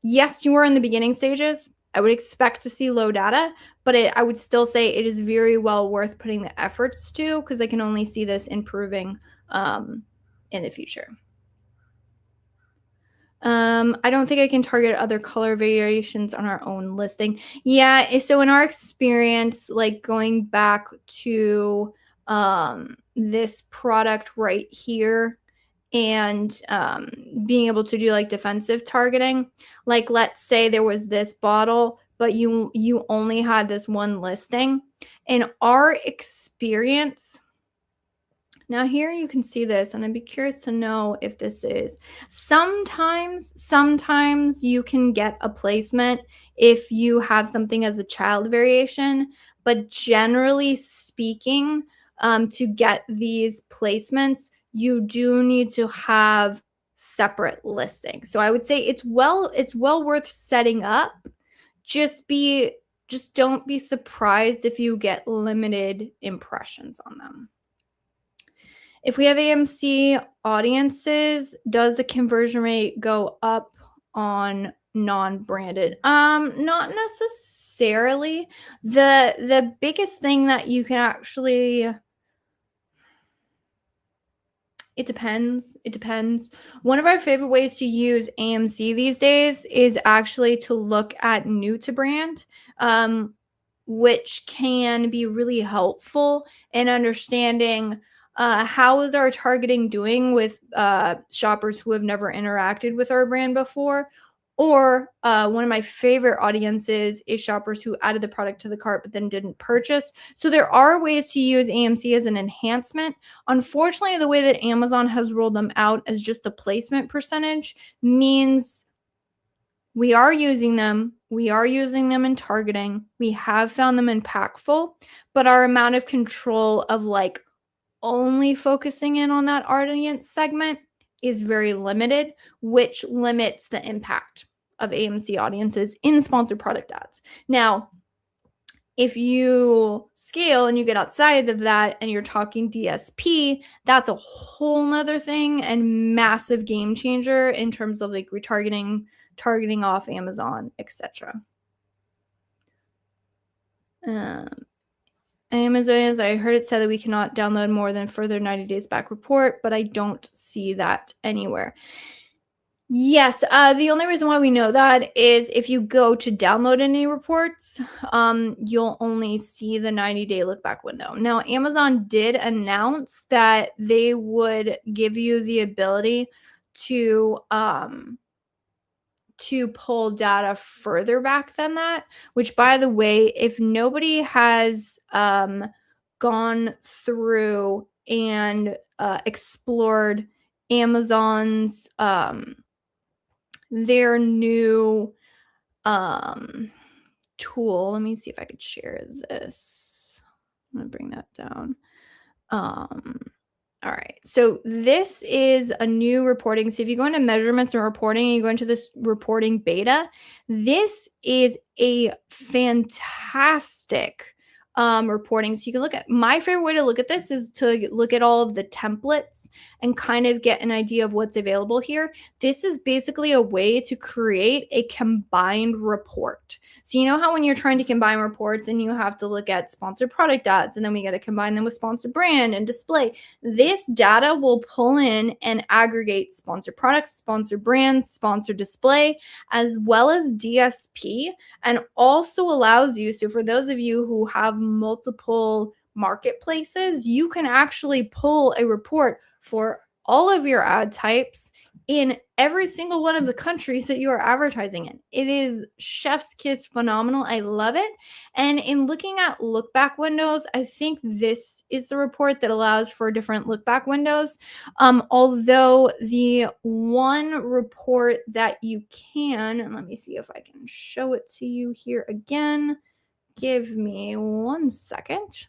yes, you are in the beginning stages. I would expect to see low data, but I would still say it is very well worth putting the efforts to, because I can only see this improving in the future. I don't think I can target other color variations on our own listing. Yeah, so in our experience, like going back to this product right here and being able to do like defensive targeting, like let's say there was this bottle, but you only had this one listing. In our experience, now here you can see this, and I'd be curious to know if this is sometimes you can get a placement if you have something as a child variation, but generally speaking, to get these placements, you do need to have separate listings. So I would say it's well worth setting up. Just don't be surprised if you get limited impressions on them. If we have AMC audiences, does the conversion rate go up on non-branded? Not necessarily. The biggest thing that you can actually, it depends. One of our favorite ways to use AMC these days is actually to look at new to brand, which can be really helpful in understanding how is our targeting doing with shoppers who have never interacted with our brand before, Or one of my favorite audiences is shoppers who added the product to the cart but then didn't purchase. So there are ways to use AMC as an enhancement. Unfortunately, the way that Amazon has rolled them out as just a placement percentage means we are using them. We are using them in targeting. We have found them impactful, but our amount of control of like only focusing in on that audience segment is very limited, which limits the impact of AMC audiences in sponsored product ads. Now, if you scale and you get outside of that and you're talking DSP, that's a whole nother thing and massive game changer in terms of like retargeting, targeting off Amazon, etc. Amazon, I heard it said that we cannot download more than further 90 days back report, but I don't see that anywhere. Yes, the only reason why we know that is if you go to download any reports, you'll only see the 90-day look back window. Now, Amazon did announce that they would give you the ability to pull data further back than that, which, by the way, if nobody has gone through and explored Amazon's their new tool. Let me see if I could share this. I'm gonna bring that down. All right, so this is a new reporting. So if you go into measurements and reporting and you go into this reporting beta, this is a fantastic reporting. So you can look at, my favorite way to look at this is to look at all of the templates and kind of get an idea of what's available here. This is basically a way to create a combined report. So you know how when you're trying to combine reports and you have to look at sponsored product ads and then we got to combine them with sponsored brand and display, this data will pull in and aggregate sponsored products, sponsored brands, sponsored display, as well as DSP, and also allows you, so for those of you who have multiple marketplaces, you can actually pull a report for all of your ad types in every single one of the countries that you are advertising in. It is chef's kiss phenomenal. I love it. And in looking at look back windows, I think this is the report that allows for different look back windows. Although the one report that you can, and let me see if I can show it to you here again. Give me 1 second.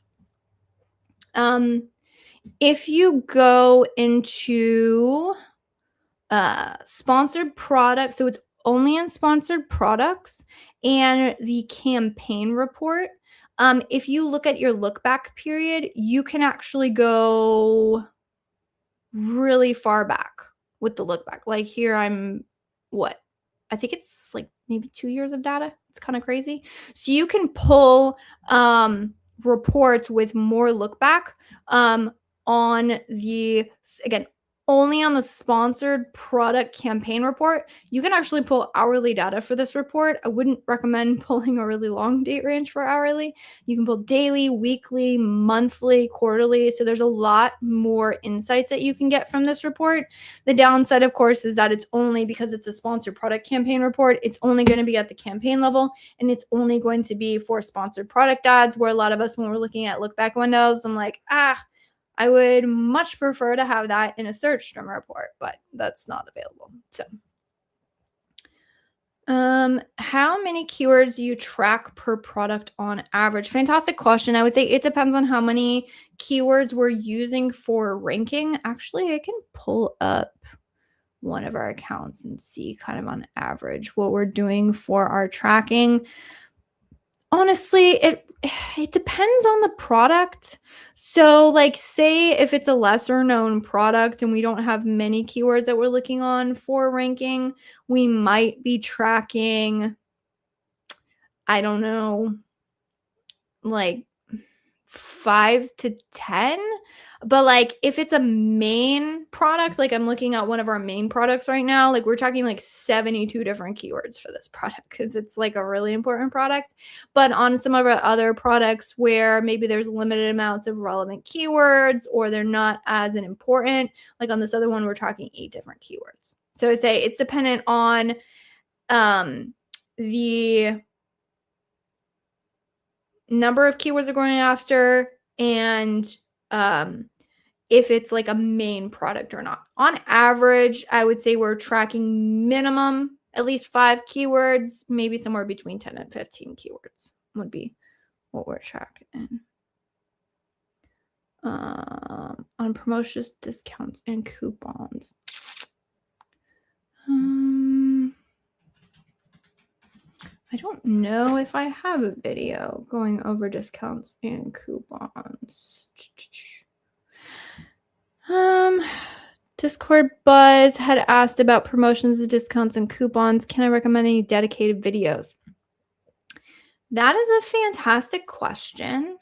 If you go into sponsored products, so it's only in sponsored products and the campaign report, if you look at your look back period, you can actually go really far back with the look back. Like here I'm I think it's like maybe 2 years of data. It's kind of crazy. So you can pull reports with more look back on the, again, only on the sponsored product campaign report. You can actually pull hourly data for this report. I wouldn't recommend pulling a really long date range for hourly. You can pull daily, weekly, monthly, quarterly. So there's a lot more insights that you can get from this report. The downside, of course, is that it's only, because it's a sponsored product campaign report, it's only going to be at the campaign level, and it's only going to be for sponsored product ads, where a lot of us, when we're looking at look back windows, I'm like, I would much prefer to have that in a search term report, but that's not available. So, how many keywords do you track per product on average? Fantastic question. I would say it depends on how many keywords we're using for ranking. Actually, I can pull up one of our accounts and see kind of on average what we're doing for our tracking. Honestly, it depends on the product. So like, say if it's a lesser known product and we don't have many keywords that we're looking on for ranking, we might be tracking, I don't know, like 5 to 10. But like if it's a main product, like I'm looking at one of our main products right now, like we're talking like 72 different keywords for this product because it's like a really important product. But on some of our other products where maybe there's limited amounts of relevant keywords or they're not as important, like on this other one, we're talking 8 different keywords. So I'd say it's dependent on the number of keywords they're going after, and if it's like a main product or not. On average, I would say we're tracking minimum at least 5 keywords, maybe somewhere between 10 and 15 keywords would be what we're tracking. On promotions, discounts, and coupons. I don't know if I have a video going over discounts and coupons. Discord Buzz had asked about promotions, discounts, and coupons. Can I recommend any dedicated videos? That is a fantastic question.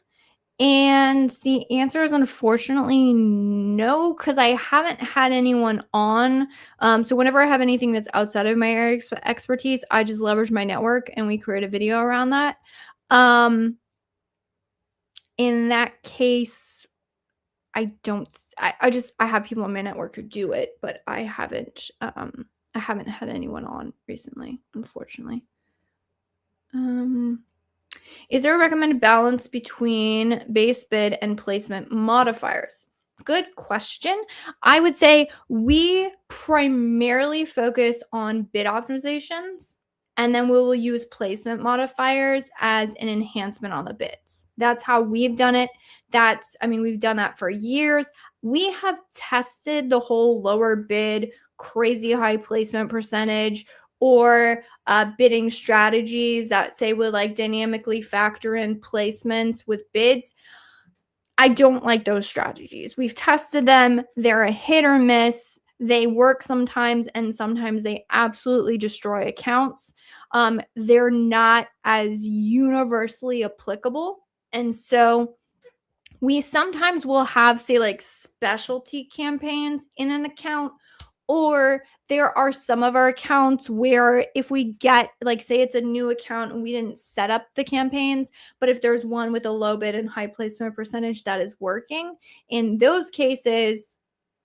And the answer is unfortunately no, because I haven't had anyone on. So whenever I have anything that's outside of my area of expertise, I just leverage my network and we create a video around that. In that case, I have people on my network who do it, but I haven't had anyone on recently, unfortunately. Is there a recommended balance between base bid and placement modifiers? Good question. I would say we primarily focus on bid optimizations, and then we will use placement modifiers as an enhancement on the bids. That's how we've done it. We've done that for years. We have tested the whole lower bid, crazy high placement percentage, or bidding strategies that say would like dynamically factor in placements with bids. I don't like those strategies. We've tested them. They're a hit or miss. They work sometimes, and sometimes they absolutely destroy accounts. They're not as universally applicable. And so we sometimes will have, say, like specialty campaigns in an account, or there are some of our accounts where if we get, like, say it's a new account and we didn't set up the campaigns, but if there's one with a low bid and high placement percentage that is working, in those cases,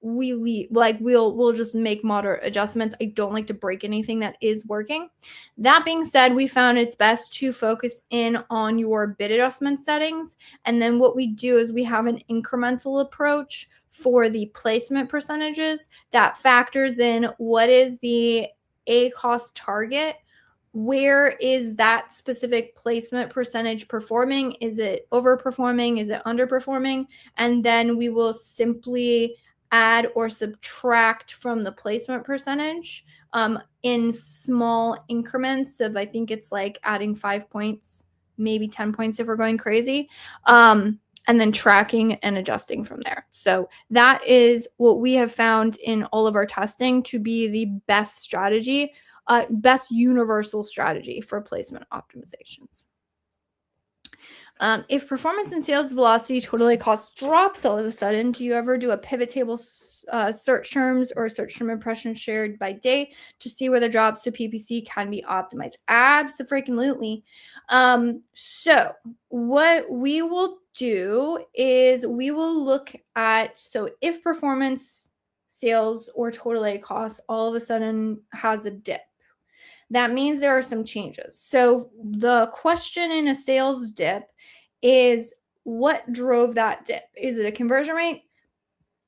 we'll just make moderate adjustments. I don't like to break anything that is working. That being said, we found it's best to focus in on your bid adjustment settings. And then what we do is we have an incremental approach for the placement percentages that factors in what is the ACoS target. Where is that specific placement percentage performing? Is it overperforming? Is it underperforming? And then we will simply add or subtract from the placement percentage in small increments of, I think it's like adding 5 points, maybe 10 points if we're going crazy, and then tracking and adjusting from there. So that is what we have found in all of our testing to be the best strategy, best universal strategy for placement optimizations. If performance and sales velocity totally cost drops all of a sudden, do you ever do a pivot table search terms or search term impressions shared by day to see where the drops to PPC can be optimized? Abso-freaking-lutely. So what we will do is we will look at, so if performance, sales, or total ACoS all of a sudden has a dip, that means there are some changes. So the question in a sales dip is, what drove that dip? Is it a conversion rate?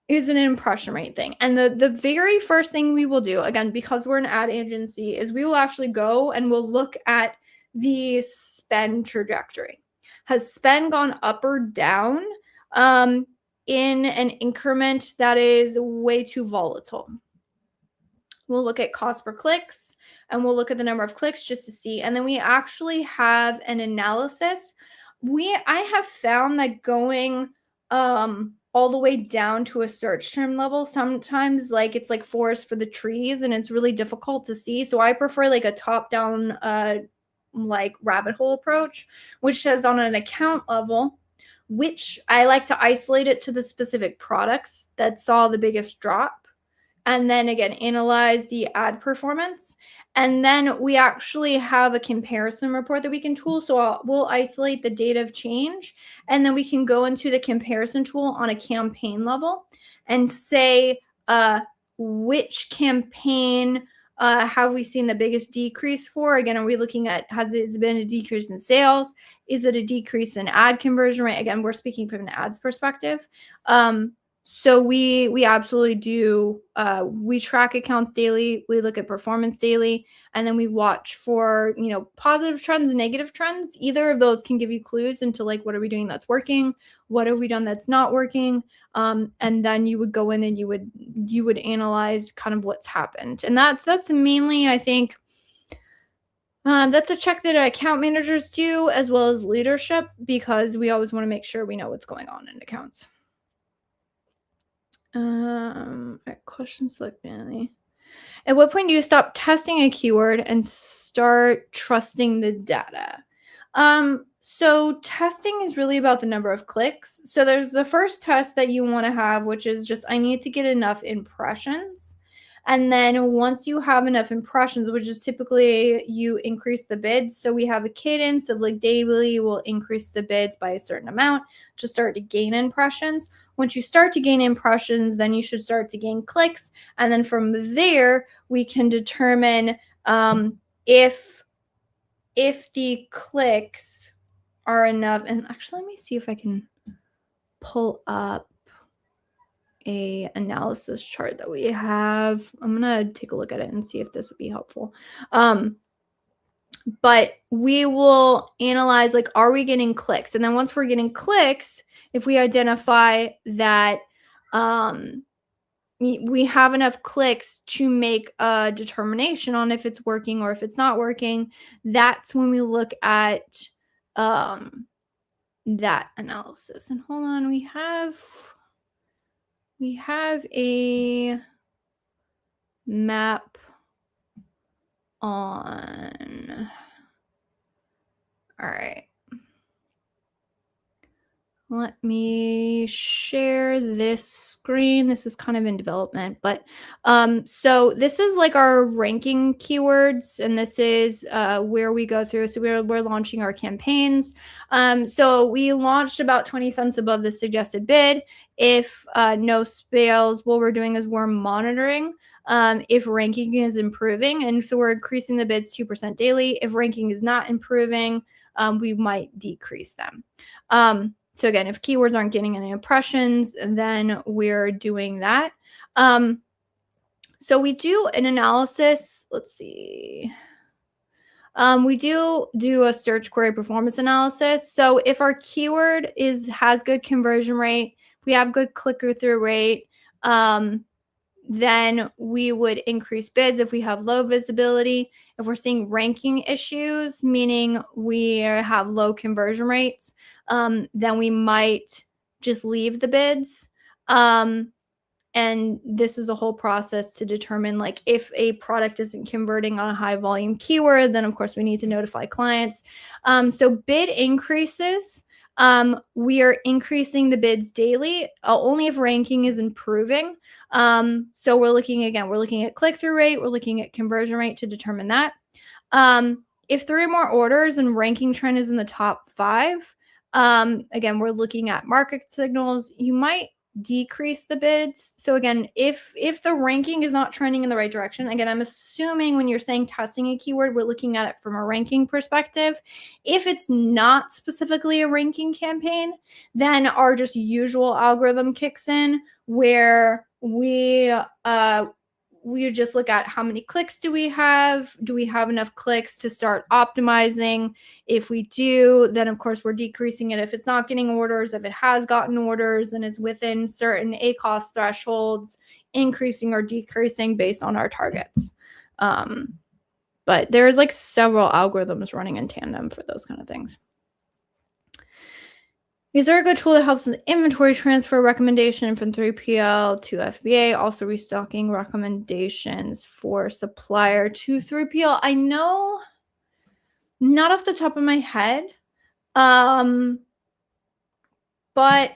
Is it an impression rate thing? And the very first thing we will do, again, because we're an ad agency, is we will actually go and we'll look at the spend trajectory. Has spend gone up or down in an increment that is way too volatile? We'll look at cost per clicks, and we'll look at the number of clicks just to see. And then we actually have an analysis. I have found that going all the way down to a search term level, sometimes like it's like forest for the trees and it's really difficult to see. So I prefer like a top-down like rabbit hole approach, which says on an account level, which I like to isolate it to the specific products that saw the biggest drop. And then again, analyze the ad performance. And then we actually have a comparison report that we can tool. So we'll isolate the date of change, and then we can go into the comparison tool on a campaign level and say which campaign have we seen the biggest decrease for? Again, are we looking at, has it been a decrease in sales? Is it a decrease in ad conversion rate? Again, we're speaking from an ads perspective. So we absolutely do, we track accounts daily, we look at performance daily, and then we watch for, positive trends and negative trends. Either of those can give you clues into like, what are we doing that's working? What have we done that's not working? And then you would go in and you would analyze kind of what's happened. And that's mainly, I think, that's a check that account managers do as well as leadership, because we always want to make sure we know what's going on in accounts. All right, questions like mainly. At what point do you stop testing a keyword and start trusting the data? So testing is really about the number of clicks. So there's the first test that you want to have, which is just, I need to get enough impressions. And then once you have enough impressions, which is typically you increase the bids. So we have a cadence of like daily, we'll increase the bids by a certain amount to start to gain impressions. Once you start to gain impressions, then you should start to gain clicks. And then from there, we can determine if the clicks are enough. And actually, let me see if I can pull up a analysis chart that we have. I'm gonna take a look at it and see if this would be helpful. But we will analyze, like, are we getting clicks? And then once we're getting clicks, if we identify that we have enough clicks to make a determination on if it's working or if it's not working, that's when we look at that analysis. And hold on, we have a map on. All right. Let me share this screen. This is kind of in development, but so this is like our ranking keywords, and this is where we go through. So we're launching our campaigns. So we launched about 20 cents above the suggested bid. If no sales, what we're doing is we're monitoring if ranking is improving, and so we're increasing the bids 2% daily. If ranking is not improving, we might decrease them. So again, if keywords aren't getting any impressions, then we're doing that. So we do an analysis. Let's see. We do a search query performance analysis. So if our keyword has good conversion rate, we have good click-through rate, then we would increase bids. If we have low visibility, if we're seeing ranking issues, meaning we have low conversion rates, then we might just leave the bids. And this is a whole process to determine, like, if a product isn't converting on a high volume keyword, then of course we need to notify clients. So bid increases, we are increasing the bids daily, only if ranking is improving. So we're looking at click-through rate, we're looking at conversion rate to determine that. If 3 or more orders and ranking trend is in the top 5, again, we're looking at market signals. You might decrease the bids. So again, if the ranking is not trending in the right direction, again, I'm assuming when you're saying testing a keyword, we're looking at it from a ranking perspective. If it's not specifically a ranking campaign, then our just usual algorithm kicks in, where we just look at how many clicks do we have? Do we have enough clicks to start optimizing? If we do, then of course we're decreasing it if it's not getting orders. If it has gotten orders and is within certain ACoS thresholds, increasing or decreasing based on our targets. But there's like several algorithms running in tandem for those kind of things. Is there a good tool that helps with inventory transfer recommendation from 3PL to FBA? Also restocking recommendations for supplier to 3PL. I know, not off the top of my head, but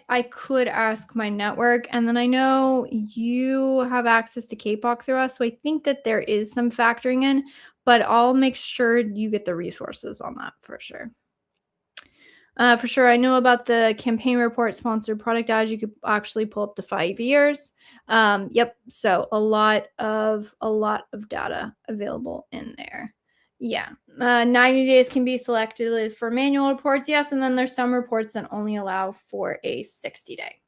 I could ask my network. And then I know you have access to KPOC through us, so I think that there is some factoring in, but I'll make sure you get the resources on that for sure. For sure. I know about the campaign report sponsored product ads. You could actually pull up to 5 years. Yep. So a lot of data available in there. Yeah. 90 days can be selected for manual reports. Yes. And then there's some reports that only allow for a 60-day.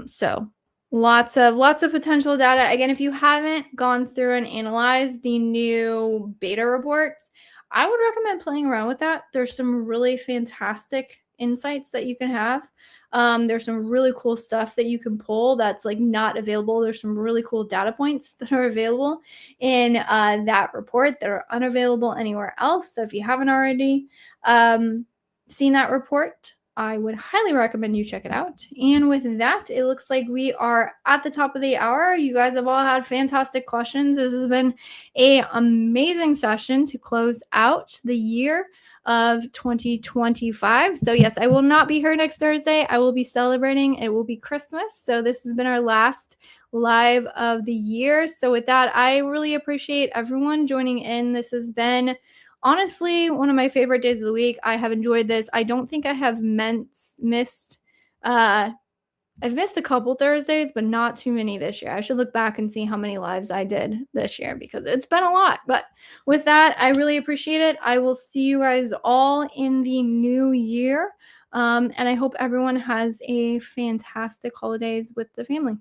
So lots of potential data. Again, if you haven't gone through and analyzed the new beta reports, I would recommend playing around with that. There's some really fantastic insights that you can have. There's some really cool stuff that you can pull that's like not available. There's some really cool data points that are available in that report that are unavailable anywhere else. So if you haven't already seen that report, I would highly recommend you check it out. And with that, it looks like we are at the top of the hour. You guys have all had fantastic questions. This has been an amazing session to close out the year of 2025. So yes, I will not be here next Thursday. I will be celebrating. It will be Christmas. So this has been our last live of the year. So with that, I really appreciate everyone joining in. This has been honestly one of my favorite days of the week. I have enjoyed this. I don't think I have missed I've missed a couple Thursdays, but not too many this year. I should look back and see how many lives I did this year because it's been a lot. But with that, I really appreciate it. I will see you guys all in the new year. And I hope everyone has a fantastic holidays with the family.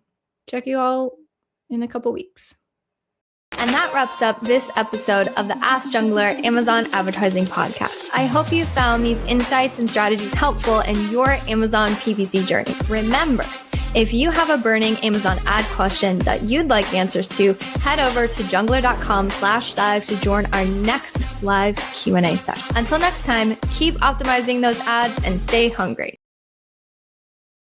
Check you all in a couple weeks. And that wraps up this episode of the Ask Junglr Amazon Advertising Podcast. I hope you found these insights and strategies helpful in your Amazon PPC journey. Remember, if you have a burning Amazon ad question that you'd like answers to, head over to junglr.com/live to join our next live Q&A session. Until next time, keep optimizing those ads and stay hungry.